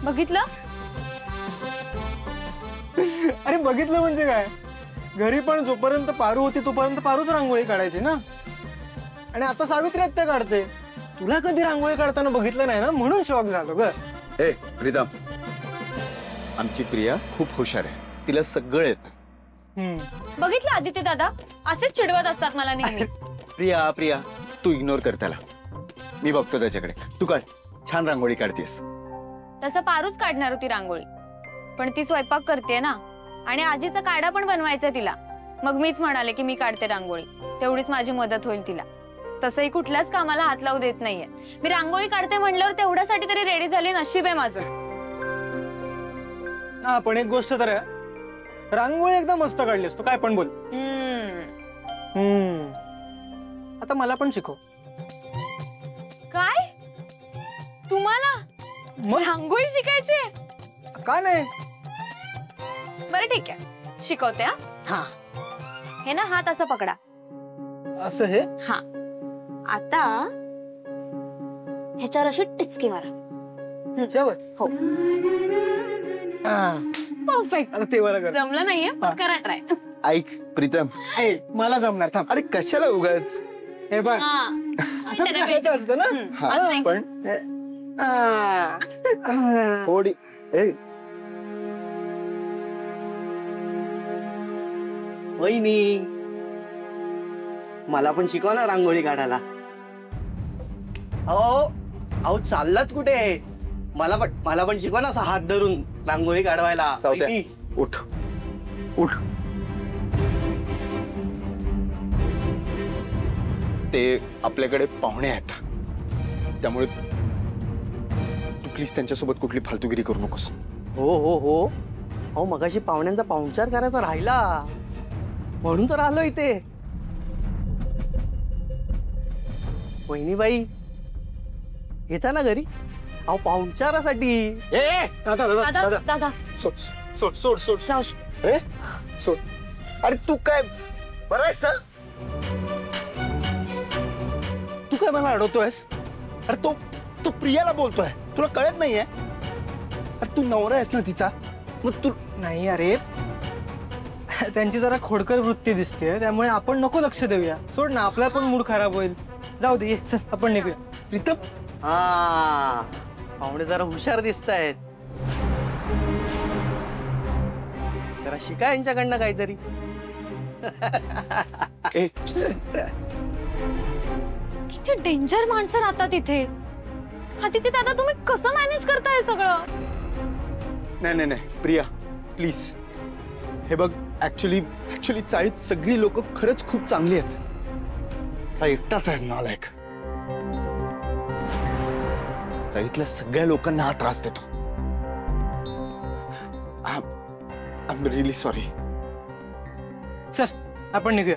बघितलं? अरे बघितलं म्हणजे काय, घरी पण जोपर्यंत पारू होती तोपर्यंत पारूच रांगोळी काढायची ना. आणि आता सावित्री आत्या काढते. तुला कधी रांगोळी काढताना बघितलं नाही ना, म्हणून शॉक झालो ग. ए प्रीतम, आमची प्रिया खूप हुशार आहे, तिला सगळं येतं. बघितलं आदित्य दादा, असेच चिडवत असतात मला नेहमी. प्रिया प्रिया तू इग्नोर कर त्याला, मी बघतो त्याच्याकडे. तू काढ, छान रांगोळी काढतेस. तसं पारूच काढणार होती रांगोळी, पण ती स्वयंपाक करते ना, आणि आजीचा काढा पण बनवायचा तिला. मग मीच म्हणाले की मी काढते रांगोळी, तेवढीच माझी मदत होईल तिला. तसंही कुठल्याच कामाला हात लावू देत नाहीये. मी रांगोळी काढते म्हणल्यावर तेवढ्यासाठी तरी रेडी झाली, नशीब आहे माझं. हा पण एक गोष्ट तर आहे, रांगोळी एकदम मस्त काढलीस तू, काय पण बोल. आता मला पण शिकव. काय तुम्हाला रांगोळी शिकायची? का नाही? बरं ठीक आहे, शिकवते. हा, हे ना हात असं पकडा. असं हे? हा, आता ह्याच्यावर अशी टिचकी मारा. हो, परफेक्ट. आता ते मला कर. जमलं नाहीये, करा ट्राय. ऐक प्रीतम, मला जमणार, थांब. अरे कशाला उगाच. हे बघ, असतं ना. पण थोडी वहिनी, मला पण शिकवा ना रांगोळी काढायला. अहो चाललात कुठे? मला पण शिकवा ना असा हात धरून रांगोळी काढवायला. उठ उठ. ते आपल्याकडे पाहुणे आहेत, त्यामुळे तू प्लीज त्यांच्यासोबत कुठली फालतूगिरी करू नकोस. हो हो हो, अहो मगाशी पाहुण्यांचा पाहुणचार करायचा राहिला, म्हणून तर आलो इथे. वहिनीबाई येता ना घरी? अहो पाहुणचारासाठी. दादा सोड सोड सोड सोड सोड. अरे तू काय बरं आहेस ना? तू काय मला अडवतोयस? अरे तो प्रियाला बोलतोय, तुला कळत नाहीये? अरे तू नवरा आहेस ना तिचा, मग तू नाही. अरे त्यांची जरा खोडकर वृत्ती दिसते, त्यामुळे आपण नको लक्ष देऊया. सोड ना, आपला पण मूड खराब होईल. जाऊ दे, चल आपण निघूया. प्रीतम, हा पाहुणे जरा हुशार दिसत आहेत, जरा शिका यांच्याकडनं काहीतरी. किती डेंजर माणसं राहतात इथे. आदित्य दादा, तुम्ही कसं मॅनेज करताय सगळं? नाही प्रिया प्लीज. हे बघ, ऍक्च्युली चाळीत सगळी लोक खरंच खूप चांगली आहेत. हा एकटाच आहे नालायक. चाळीतल्या सगळ्या लोकांना हा त्रास देतो. I am really sorry. चल आपण निघूया.